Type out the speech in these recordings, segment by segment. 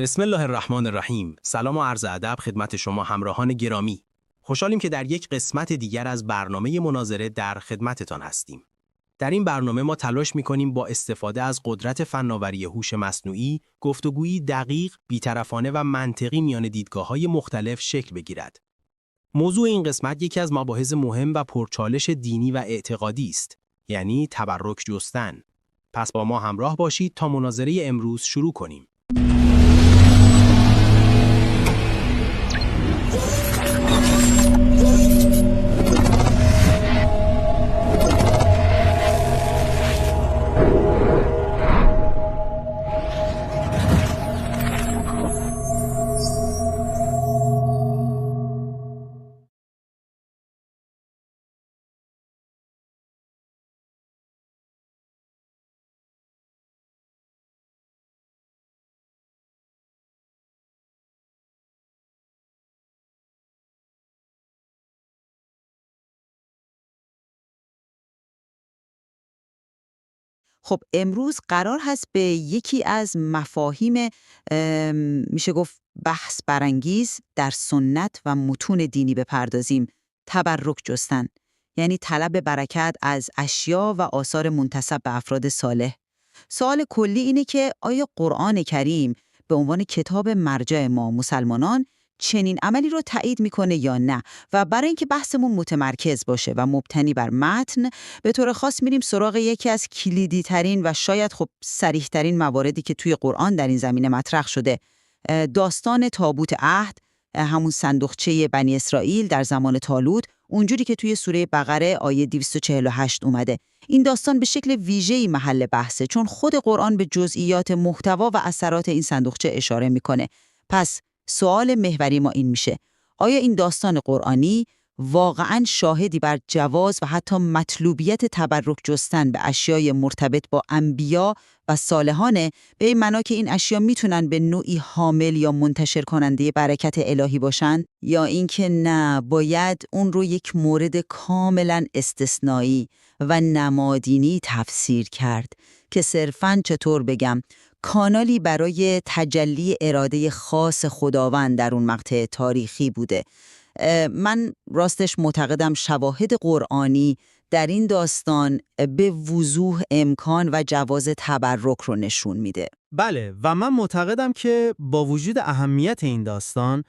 بسم الله الرحمن الرحیم. سلام و عرض ادب خدمت شما همراهان گرامی. خوشحالیم که در یک قسمت دیگر از برنامه مناظره در خدمتتان هستیم. در این برنامه ما تلاش می‌کنیم با استفاده از قدرت فناوری هوش مصنوعی، گفتگویی دقیق، بی‌طرفانه و منطقی میان دیدگاه‌های مختلف شکل بگیرد. موضوع این قسمت یکی از مباحث مهم و پرچالش دینی و اعتقادی است، یعنی تبرک جستن. پس با ما همراه باشید تا مناظره امروز شروع کنیم. خب امروز قرار هست به یکی از مفاهیم میشه گفت بحث برانگیز در سنت و متون دینی بپردازیم. تبرک جستن یعنی طلب برکت از اشیا و آثار منتسب به افراد صالح. سوال کلی اینه که آیا قرآن کریم به عنوان کتاب مرجع ما مسلمانان چنین عملی رو تایید میکنه یا نه؟ و برای اینکه بحثمون متمرکز باشه و مبتنی بر متن، به طور خاص میریم سراغ یکی از کلیدی ترین و شاید صریح ترین مواردی که توی قرآن در این زمینه مطرح شده. داستان تابوت عهد، همون صندوقچه بنی اسرائیل در زمان طالوت، اونجوری که توی سوره بقره آیه 248 اومده. این داستان به شکل ویژه‌ای محل بحثه، چون خود قرآن به جزئیات محتوا و اثرات این صندوقچه اشاره میکنه. پس سوال محوری ما این میشه: آیا این داستان قرآنی واقعاً شاهدی بر جواز و حتی مطلوبیت تبرک جستن به اشیای مرتبط با انبیا و صالحانه، به این معنا که این اشیا میتونن به نوعی حامل یا منتشر کننده برکت الهی باشن، یا اینکه نه، باید اون رو یک مورد کاملاً استثنایی و نمادینی تفسیر کرد که صرفاً چطور بگم کانالی برای تجلی اراده خاص خداوند در اون مقطع تاریخی بوده. من راستش معتقدم شواهد قرآنی در این داستان به وضوح امکان و جواز تبرک رو نشون میده. بله، و من معتقدم که با وجود اهمیت این داستان،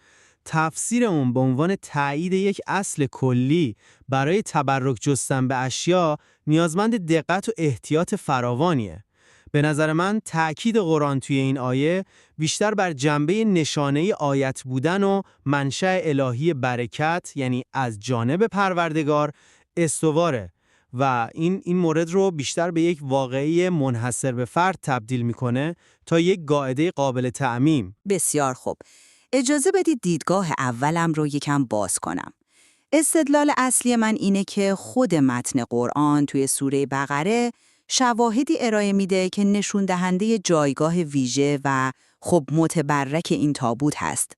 تفسیر اون به عنوان تایید یک اصل کلی برای تبرک جستن به اشیا نیازمند دقت و احتیاط فراوانیه. به نظر من تأکید قرآن توی این آیه بیشتر بر جنبه نشانه آیت بودن و منشأ الهی برکت، یعنی از جانب پروردگار، استواره و این مورد رو بیشتر به یک واقعه منحصر به فرد تبدیل میکنه تا یک قاعده قابل تعمیم. بسیار خوب. اجازه بدید دیدگاه اولم رو یکم باز کنم. استدلال اصلی من اینه که خود متن قرآن توی سوره بقره شواهدی ارائه میده که نشون دهنده جایگاه ویژه و متبرک این تابوت هست.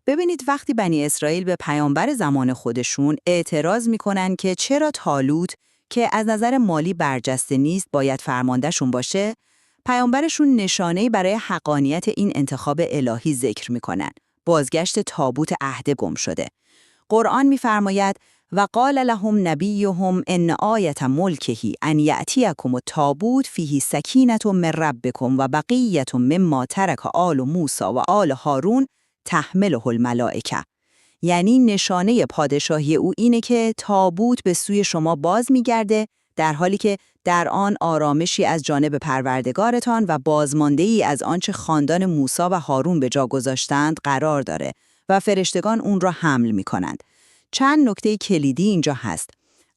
ببینید وقتی بنی اسرائیل به پیامبر زمان خودشون اعتراض میکنن که چرا طالوت که از نظر مالی برجسته نیست باید فرماندهشون باشه، پیامبرشون نشانه‌ای برای حقانیت این انتخاب الهی ذکر میکنن: بازگشت تابوت عهد گم شده. قرآن میفرماید: و قال لهم نبیهم ان آیة ملکه ان یأتیکم التابوت فیه سکینة من ربکم و بقیة مما ترک آل موسی و آل هارون تحمله الملائکه. یعنی نشانه پادشاهی او اینه که تابوت به سوی شما باز میگرده، در حالی که در آن آرامشی از جانب پروردگارتان و بازمانده‌ای از آنچه خاندان موسی و هارون به جا گذاشتند قرار داره و فرشتگان اون را حمل می‌کنند. چند نکته کلیدی اینجا هست.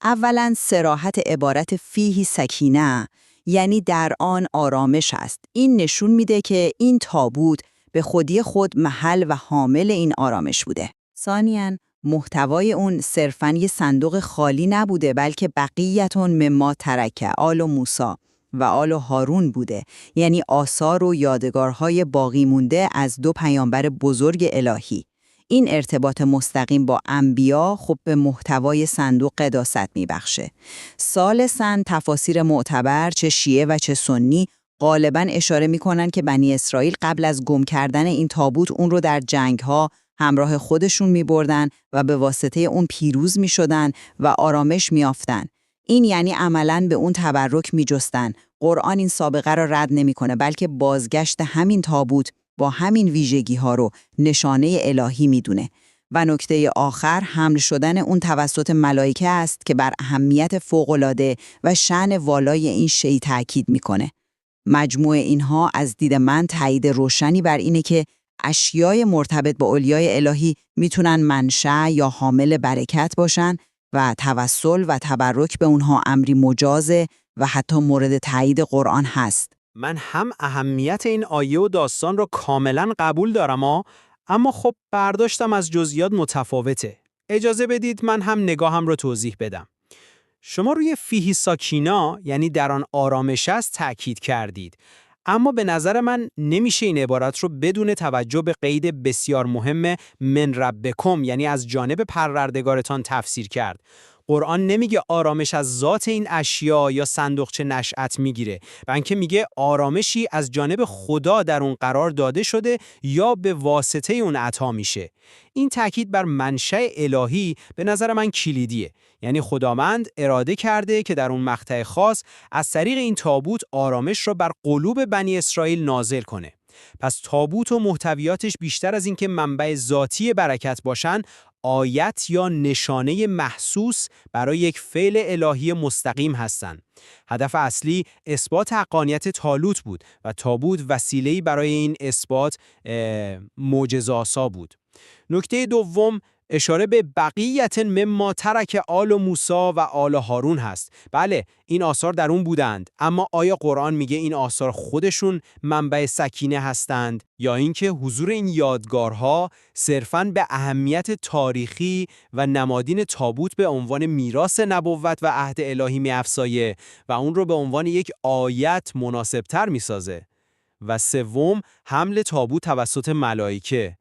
اولاً صراحت عبارت فیه سکینه، یعنی در آن آرامش است. این نشون میده که این تابوت به خودی خود محل و حامل این آرامش بوده. ثانیاً محتوای اون صرفاً یه صندوق خالی نبوده، بلکه بقیتون مما ترک آل موسی و آل هارون بوده، یعنی آثار و یادگارهای باقی مونده از دو پیامبر بزرگ الهی. این ارتباط مستقیم با انبیا به محتوای صندوق قداست میبخشه. ثالثاً تفاسیر معتبر چه شیعه و چه سنی غالباً اشاره می‌کنن که بنی اسرائیل قبل از گم کردن این تابوت اون رو در جنگ‌ها همراه خودشون می‌بردن و به واسطه اون پیروز می‌شدن و آرامش می‌یافتن. این یعنی عملاً به اون تبرک می‌جستن. قرآن این سابقه را رد نمی‌کنه، بلکه بازگشت همین تابوت با همین ویژگی‌ها رو نشانه الهی می‌دونه. و نکته آخر حمل شدن اون توسط ملائکه است که بر اهمیت فوق‌العاده و شأن والای این شی تأکید می‌کنه. مجموع اینها از دید من تایید روشنی بر اینه که اشیای مرتبط با اولیای الهی میتونن منشأ یا حامل برکت باشن و توسل و تبرک به اونها امری مجازه و حتی مورد تایید قرآن هست. من هم اهمیت این آیه و داستان رو کاملا قبول دارم اما خب برداشتم از جزئیات متفاوته. اجازه بدید من هم نگاهم رو توضیح بدم. شما روی فیهی ساکینا یعنی در آن آرامش است تأکید کردید. اما به نظر من نمیشه این عبارت رو بدون توجه به قید بسیار مهم من ربکم یعنی از جانب پروردگارتان تفسیر کرد. قرآن نمیگه آرامش از ذات این اشیا یا صندوقچه نشأت میگیره، بلکه میگه آرامشی از جانب خدا در اون قرار داده شده یا به واسطه اون عطا میشه. این تاکید بر منشأ الهی به نظر من کلیدیه. یعنی خداوند اراده کرده که در اون مقطع خاص از طریق این تابوت آرامش را بر قلوب بنی اسرائیل نازل کنه. پس تابوت و محتویاتش بیشتر از اینکه منبع ذاتی برکت باشن، آیت یا نشانه محسوس برای یک فعل الهی مستقیم هستند. هدف اصلی اثبات حقانیت طالوت بود و تابوت وسیله‌ای برای این اثبات معجزه‌آسا بود. نکته دوم اشاره به بقیت مما ترک آل موسی و آل هارون هست. بله، این آثار در اون بودند، اما آیا قرآن میگه این آثار خودشون منبع سکینه هستند یا اینکه حضور این یادگارها صرفاً به اهمیت تاریخی و نمادین تابوت به عنوان میراث نبوت و عهد الهی می‌افزایه و اون رو به عنوان یک آیت مناسب‌تر می‌سازه؟ و سوم، حمل تابوت توسط ملائکه.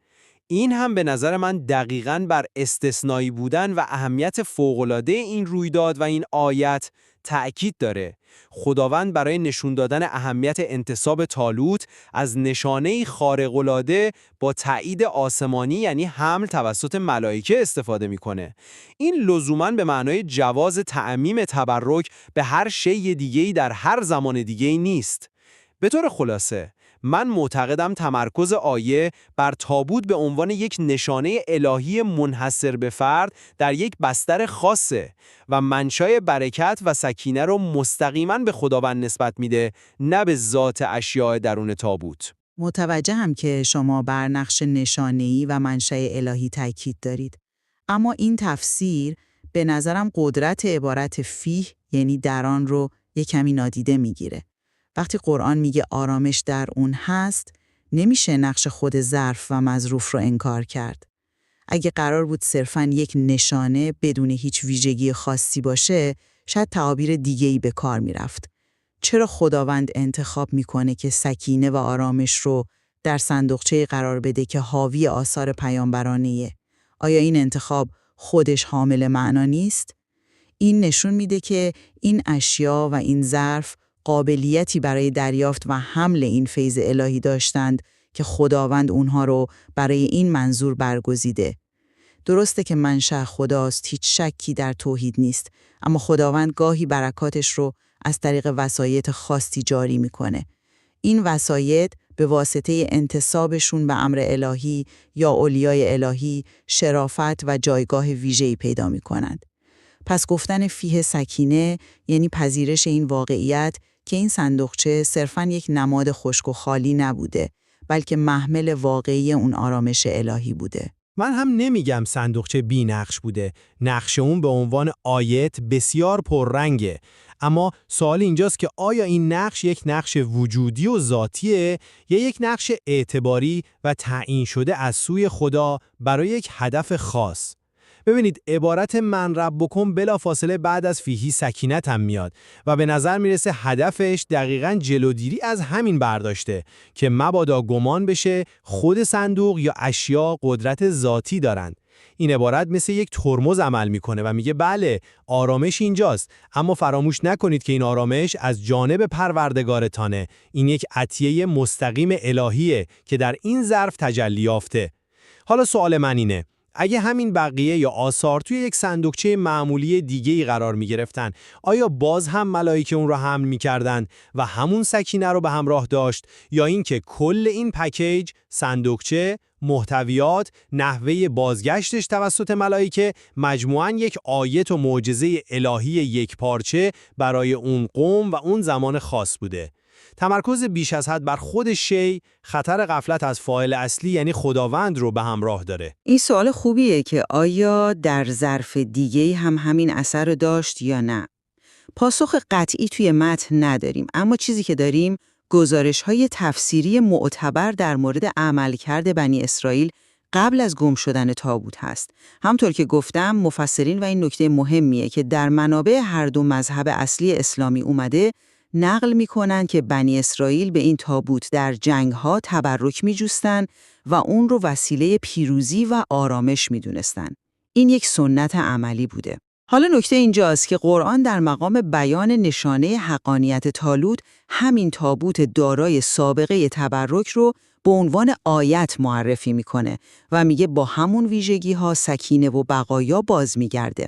این هم به نظر من دقیقاً بر استثنایی بودن و اهمیت فوق‌العاده این رویداد و این آیت تأکید داره. خداوند برای نشون دادن اهمیت انتصاب طالوت از نشانه‌ای خارق‌العاده با تایید آسمانی یعنی حمل توسط ملائکه استفاده میکنه. این لزوماً به معنای جواز تعمیم تبرک به هر شی دیگه‌ای در هر زمان دیگه‌ای نیست. به طور خلاصه من معتقدم تمرکز آیه بر تابوت به عنوان یک نشانه الهی منحصر به فرد در یک بستر خاصه و منشأ برکت و سکینه رو مستقیما به خداوند نسبت میده، نه به ذات اشیاء درون تابوت. متوجهم که شما بر نقش نشانه‌ای و منشأ الهی تاکید دارید. اما این تفسیر به نظرم قدرت عبارت فیه یعنی در آن رو یک کمی نادیده میگیره. وقتی قرآن میگه آرامش در اون هست، نمیشه نقش خود ظرف و مظروف رو انکار کرد. اگه قرار بود صرفاً یک نشانه بدون هیچ ویژگی خاصی باشه، شاید تعابیر دیگه‌ای به کار میرفت. چرا خداوند انتخاب میکنه که سکینه و آرامش رو در صندوقچه‌ای قرار بده که حاوی آثار پیامبرانه‌ایه؟ آیا این انتخاب خودش حامل معنا نیست؟ این نشون میده که این اشیا و این ظرف قابلیتی برای دریافت و حمل این فیض الهی داشتند که خداوند اونها رو برای این منظور برگزیده. درسته که منشأ خداست، هیچ شکی در توحید نیست، اما خداوند گاهی برکاتش رو از طریق وسایط خاصی جاری میکنه. این وسایط به واسطه انتسابشون به امر الهی یا اولیای الهی شرافت و جایگاه ویژه‌ای پیدا میکنند. پس گفتن فیه سکینه یعنی پذیرش این واقعیت که این صندوقچه صرفاً یک نماد خشک و خالی نبوده، بلکه محمل واقعی اون آرامش الهی بوده. من هم نمیگم صندوقچه بی نقش بوده. نقش اون به عنوان آیت بسیار پررنگه. اما سوال اینجاست که آیا این نقش یک نقش وجودی و ذاتیه یا یک نقش اعتباری و تعیین شده از سوی خدا برای یک هدف خاص؟ ببینید عبارت من ربکم بلافاصله بعد از فیهی سکینت هم میاد و به نظر میرسه هدفش دقیقاً جلوگیری از همین برداشته که مبادا گمان بشه خود صندوق یا اشیا قدرت ذاتی دارند. این عبارت مثل یک ترمز عمل میکنه و میگه بله، آرامش اینجاست، اما فراموش نکنید که این آرامش از جانب پروردگارتانه. این یک عطیه مستقیم الهیه که در این ظرف تجلی یافته. حالا سوال من اینه، اگه همین بقیه یا آثار توی یک صندوقچه معمولی دیگه‌ای قرار می‌گرفتن، آیا باز هم ملائکه اون رو حمل می‌کردن و همون سکینه رو به همراه داشت، یا اینکه کل این پکیج، صندوقچه، محتویات، نحوه بازگشتش توسط ملائکه مجموعاً یک آیت و معجزه الهی یکپارچه برای اون قوم و اون زمان خاص بوده؟ تمرکز بیش از حد بر خود شی خطر غفلت از فاعل اصلی یعنی خداوند رو به همراه داره. این سوال خوبیه که آیا در ظرف دیگه‌ای هم همین اثر رو داشت یا نه؟ پاسخ قطعی توی متن نداریم، اما چیزی که داریم گزارش‌های تفسیری معتبر در مورد عملکرد بنی اسرائیل قبل از گم شدن تابوت هست. همطور که گفتم مفسرین و این نکته مهمیه که در منابع هر دو مذهب اصلی اسلامی اومده نقل می‌کنن که بنی اسرائیل به این تابوت در جنگ‌ها تبرک می‌جستن و اون رو وسیله پیروزی و آرامش می‌دونستن. این یک سنت عملی بوده. حالا نکته اینجاست که قرآن در مقام بیان نشانه حقانیت طالوت همین تابوت دارای سابقه تبرک رو به عنوان آیت معرفی می‌کنه و میگه با همون ویژگی‌ها سکینه و بقایا باز می‌گرده.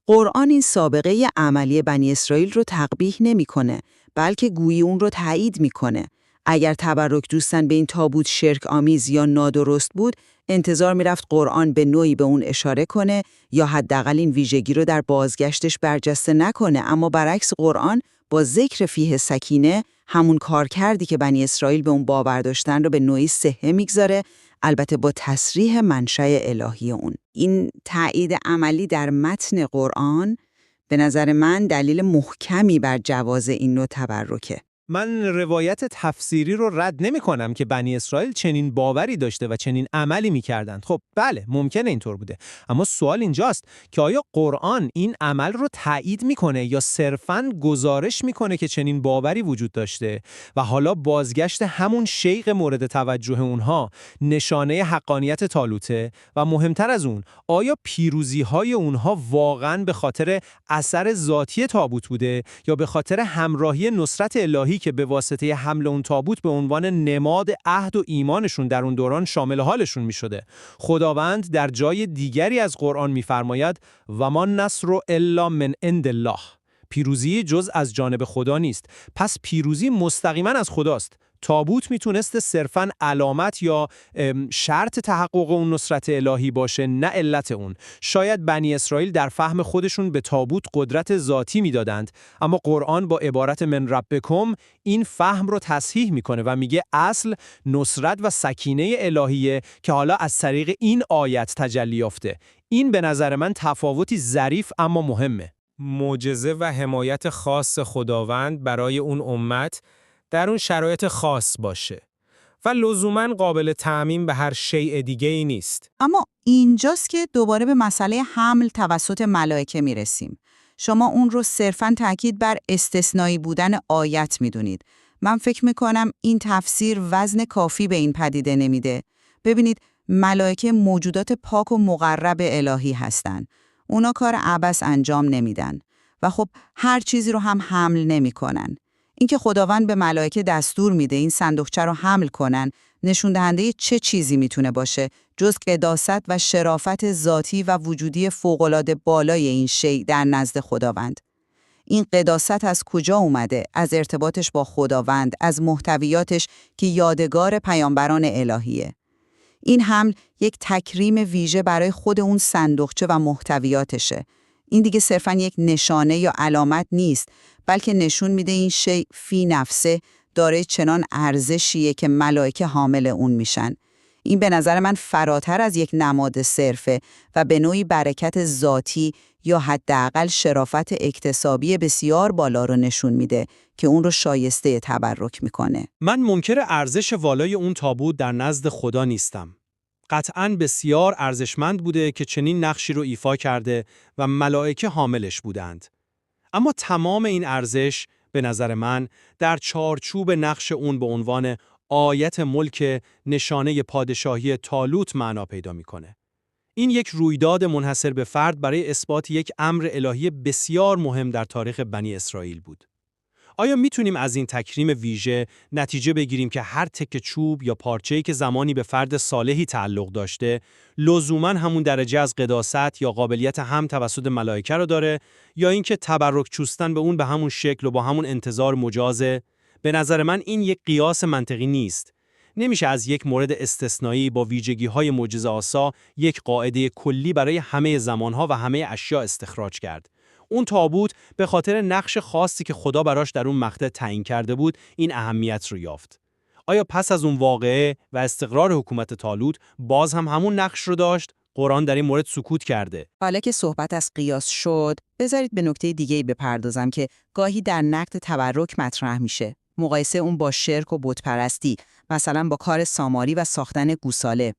قرآن این سابقه عملی بنی اسرائیل رو تقبیح نمی‌کنه، بلکه گویی اون رو تایید می‌کنه. اگر تبرک دوستن به این تابوت شرک آمیز یا نادرست بود، انتظار می‌رفت قرآن به نوعی به اون اشاره کنه یا حداقل این ویژگی رو در بازگشتش برجسته نکنه، اما برعکس قرآن با ذکر فیه سکینه همون کار کردی که بنی اسرائیل به اون باور داشتن رو به نوعی صحه می‌گذاره، البته با تصریح منشأ الهی اون. این تایید عملی در متن قرآن به نظر من دلیل محکمی بر جواز این نوع تبرکه. من روایت تفسیری رو رد نمی کنم که بنی اسرائیل چنین باوری داشته و چنین عملی می کردند. خب بله، ممکنه اینطور بوده. اما سوال اینجاست که آیا قرآن این عمل رو تایید میکنه یا صرفاً گزارش میکنه که چنین باوری وجود داشته و حالا بازگشت همون شیء مورد توجه اونها نشانه حقانیت طالوته و مهمتر از اون، آیا پیروزی های اونها واقعاً به خاطر اثر ذاتی تابوت بوده یا به خاطر همراهی نصرت الهی که به واسطه حمل اون تابوت به عنوان نماد عهد و ایمانشون در اون دوران شامل حالشون می شده؟ خداوند در جای دیگری از قرآن می‌فرماید و ما النصر الا من عند الله. پیروزی جز از جانب خدا نیست، پس پیروزی مستقیما از خداست. تابوت میتونسته صرفاً علامت یا شرط تحقق اون نصرت الهی باشه، نه علت اون. شاید بنی اسرائیل در فهم خودشون به تابوت قدرت ذاتی میدادند، اما قرآن با عبارت من ربکم این فهم رو تصحیح میکنه و میگه اصل نصرت و سکینه الهیه که حالا از طریق این آیت تجلی یافته. این به نظر من تفاوتی ظریف اما مهمه. معجزه و حمایت خاص خداوند برای اون امت در اون شرایط خاص باشه و لزوماً قابل تعمیم به هر شیء دیگه‌ای نیست. اما اینجاست که دوباره به مسئله حمل توسط ملائکه میرسیم. شما اون رو صرفاً تاکید بر استثنایی بودن آیت میدونید. من فکر میکنم این تفسیر وزن کافی به این پدیده نمیده. ببینید، ملائکه موجودات پاک و مقرب الهی هستن. اونا کار عبث انجام نمیدن و خب هر چیزی رو هم حمل نمیکنن. اینکه خداوند به ملائکه دستور میده این صندوقچه رو حمل کنن، نشون دهنده چه چیزی میتونه باشه جز قداست و شرافت ذاتی و وجودی فوق‌العاده بالای این شیء در نزد خداوند. این قداست از کجا اومده؟ از ارتباطش با خداوند، از محتویاتش که یادگار پیامبران الهیه. این حمل یک تکریم ویژه برای خود اون صندوقچه و محتویاتشه. این دیگه صرفاً یک نشانه یا علامت نیست، بلکه نشون میده این شیء فی نفسه داره چنان ارزشیه که ملائکه حامل اون میشن. این به نظر من فراتر از یک نماد صرفه و به نوعی برکت ذاتی یا حداقل شرافت اکتسابی بسیار بالا رو نشون میده که اون رو شایسته تبرک میکنه. من منکر ارزش والای اون تابوت در نزد خدا نیستم. قطعاً بسیار ارزشمند بوده که چنین نقشی رو ایفا کرده و ملائکه حاملش بودند. اما تمام این ارزش به نظر من در چارچوب نقش اون به عنوان آیت ملک نشانه پادشاهی طالوت معنا پیدا میکنه. این یک رویداد منحصر به فرد برای اثبات یک امر الهی بسیار مهم در تاریخ بنی اسرائیل بود. آیا میتونیم از این تکریم ویژه نتیجه بگیریم که هر تکه چوب یا پارچه‌ای که زمانی به فرد صالحی تعلق داشته، لزوماً همون درجه از قداست یا قابلیت هم توسط ملائکه رو داره، یا اینکه تبرک چوستن به اون به همون شکل و با همون انتظار مجازه؟ به نظر من این یک قیاس منطقی نیست. نمیشه از یک مورد استثنایی با ویژگی‌های معجزه‌آسا یک قاعده کلی برای همه زمانها و همه اشیاء استخراج کرد. اون تابوت به خاطر نقش خاصی که خدا براش در اون مقطع تعیین کرده بود، این اهمیت رو یافت. آیا پس از اون واقعه و استقرار حکومت طالوت باز هم همون نقش رو داشت؟ قرآن در این مورد سکوت کرده. حالا که صحبت از قیاس شد، بذارید به نکته دیگه‌ای بپردازم که گاهی در نقد تبرک مطرح میشه. مقایسه اون با شرک و بتپرستی، مثلا با کار ساماری و ساختن گوساله.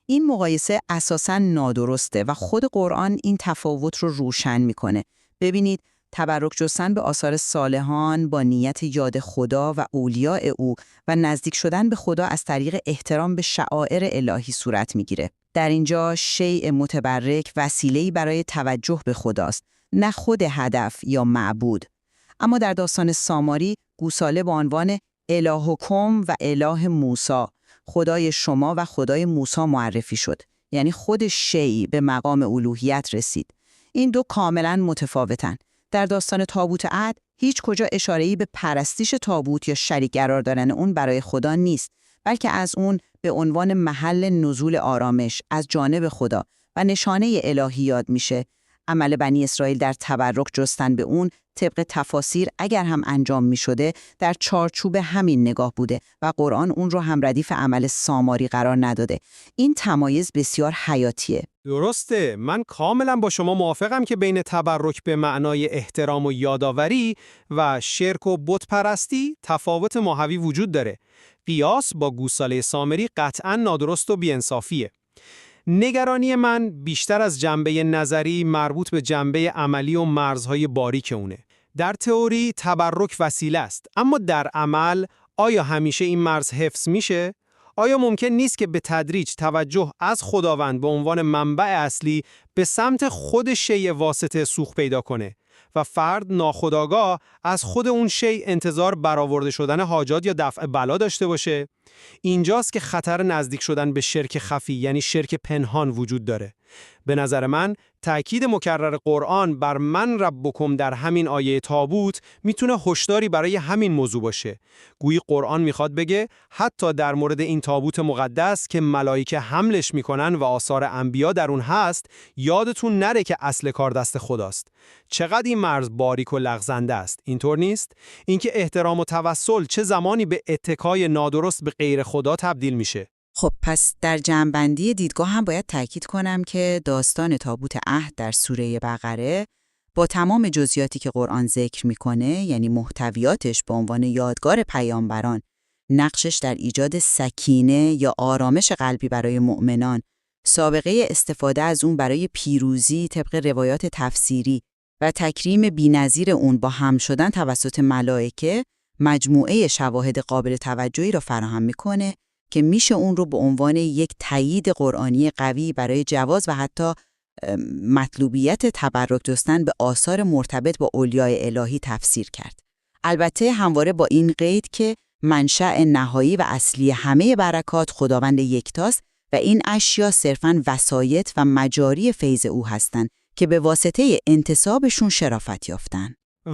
این مقایسه اساساً نادرسته و خود قرآن این تفاوت رو روشن میکنه. ببینید، تبرک جستن به آثار صالحان با نیت یاد خدا و اولیاء او و نزدیک شدن به خدا از طریق احترام به شعائر الهی صورت میگیره. در اینجا شیء متبرک وسیله‌ای برای توجه به خداست، نه خود هدف یا معبود. اما در داستان ساماری، گوساله به عنوان الهکم و اله موسی، خدای شما و خدای موسی معرفی شد. یعنی خود شیء به مقام الوهیت رسید. این دو کاملاً متفاوتن. در داستان تابوت عهد هیچ کجا اشاره‌ای به پرستش تابوت یا شریک قرار دادن اون برای خدا نیست، بلکه از اون به عنوان محل نزول آرامش از جانب خدا و نشانه الهی یاد میشه. عمل بنی اسرائیل در تبرک جستن به اون طبق تفاسیر اگر هم انجام می شده در چارچوب همین نگاه بوده و قرآن اون رو هم ردیف عمل ساماری قرار نداده. این تمایز بسیار حیاتیه. درسته، من کاملا با شما موافقم که بین تبرک به معنای احترام و یادآوری و شرک و بت پرستی تفاوت ماهوی وجود داره. قیاس با گوساله سامری قطعا نادرست و بی‌انصافیه. نگرانی من بیشتر از جنبه نظری مربوط به جنبه عملی و مرزهای باریک اونه. در تئوری تبرک وسیله است، اما در عمل آیا همیشه این مرز حفظ میشه؟ آیا ممکن نیست که به تدریج توجه از خداوند به عنوان منبع اصلی به سمت خود شیء واسطه سوق پیدا کنه و فرد ناخودآگاه از خود اون شیء انتظار برآورده شدن حاجات یا دفع بلا داشته باشه؟ اینجاست که خطر نزدیک شدن به شرک خفی، یعنی شرک پنهان، وجود داره. به نظر من تأکید مکرر قرآن بر من ربکم در همین آیه تابوت میتونه هشداری برای همین موضوع باشه. گویی قرآن میخواد بگه حتی در مورد این تابوت مقدس که ملائکه حملش میکنن و آثار انبیا در اون هست، یادتون نره که اصل کار دست خداست. چقدر این مرز باریک و لغزنده است، اینطور نیست؟ اینکه احترام و توسل چه زمانی به اتکای نادرست به غیر خدا تبدیل میشه. خب پس در جمع‌بندی دیدگاه هم باید تاکید کنم که داستان تابوت عهد در سوره بقره با تمام جزئیاتی که قرآن ذکر میکنه، یعنی محتویاتش به عنوان یادگار پیامبران، نقشش در ایجاد سکینه یا آرامش قلبی برای مؤمنان، سابقه استفاده از اون برای پیروزی طبق روایات تفسیری و تکریم بی‌نظیر اون با هم شدن توسط ملائکه، مجموعه شواهد قابل توجهی را فراهم میکنه که میشه اون رو به عنوان یک تایید قرآنی قوی برای جواز و حتی مطلوبیت تبرک جستن به آثار مرتبط با اولیای الهی تفسیر کرد. البته همواره با این قید که منشأ نهایی و اصلی همه برکات خداوند یکتاست و این اشیا صرفاً وسایط و مجاری فیض او هستند که به واسطه انتسابشون شرافت یافتن.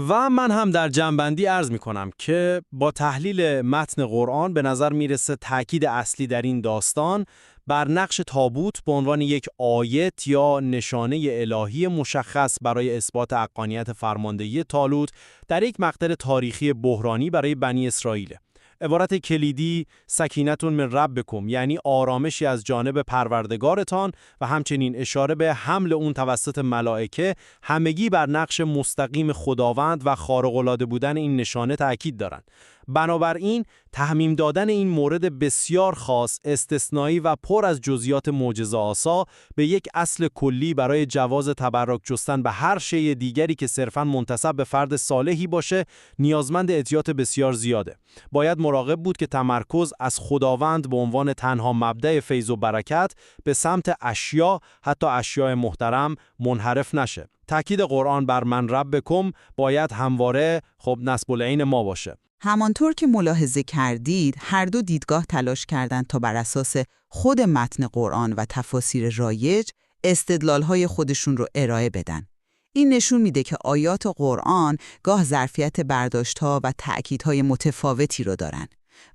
و من هم در جنبندی عرض می کنم که با تحلیل متن قرآن به نظر میرسه تأکید اصلی در این داستان بر نقش تابوت به عنوان یک آیت یا نشانه الهی مشخص برای اثبات حقانیت فرماندهی طالوت در یک مقطع تاریخی بحرانی برای بنی اسرائیل. عبارت کلیدی سکینتون من ربکم، یعنی آرامشی از جانب پروردگارتان، و همچنین اشاره به حمل اون توسط ملائکه، همگی بر نقش مستقیم خداوند و خارق‌العاده بودن این نشانه تأکید دارند. بنابراین تعمیم دادن این مورد بسیار خاص، استثنایی و پر از جزئیات معجزه‌آسا به یک اصل کلی برای جواز تبرک جستن به هر شیء دیگری که صرفاً منتسب به فرد صالحی باشه، نیازمند احتیاط بسیار زیاده. باید مراقب بود که تمرکز از خداوند به عنوان تنها مبدأ فیض و برکت به سمت اشیا، حتی اشیاء محترم، منحرف نشه. تاکید قرآن بر من ربکم باید همواره نصب العین ما باشه. همانطور که ملاحظه کردید، هر دو دیدگاه تلاش کردند تا بر اساس خود متن قرآن و تفاسیر رایج استدلال‌های خودشون رو ارائه بدن. این نشون میده که آیات قرآن گاه ظرفیت برداشت‌ها و تأکیدهای متفاوتی رو دارن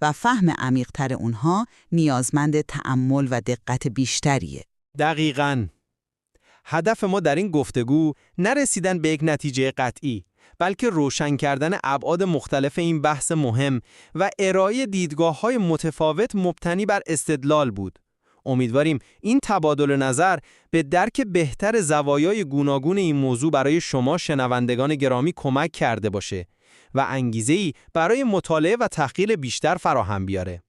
و فهم عمیق‌تر اونها نیازمند تأمل و دقت بیشتریه. دقیقاً. هدف ما در این گفتگو نرسیدن به یک نتیجه قطعی، بلکه روشن کردن ابعاد مختلف این بحث مهم و ارائه دیدگاه‌های متفاوت مبتنی بر استدلال بود. امیدواریم این تبادل نظر به درک بهتر زوایای گوناگون این موضوع برای شما شنوندگان گرامی کمک کرده باشه و انگیزه‌ای برای مطالعه و تحقیق بیشتر فراهم بیاره.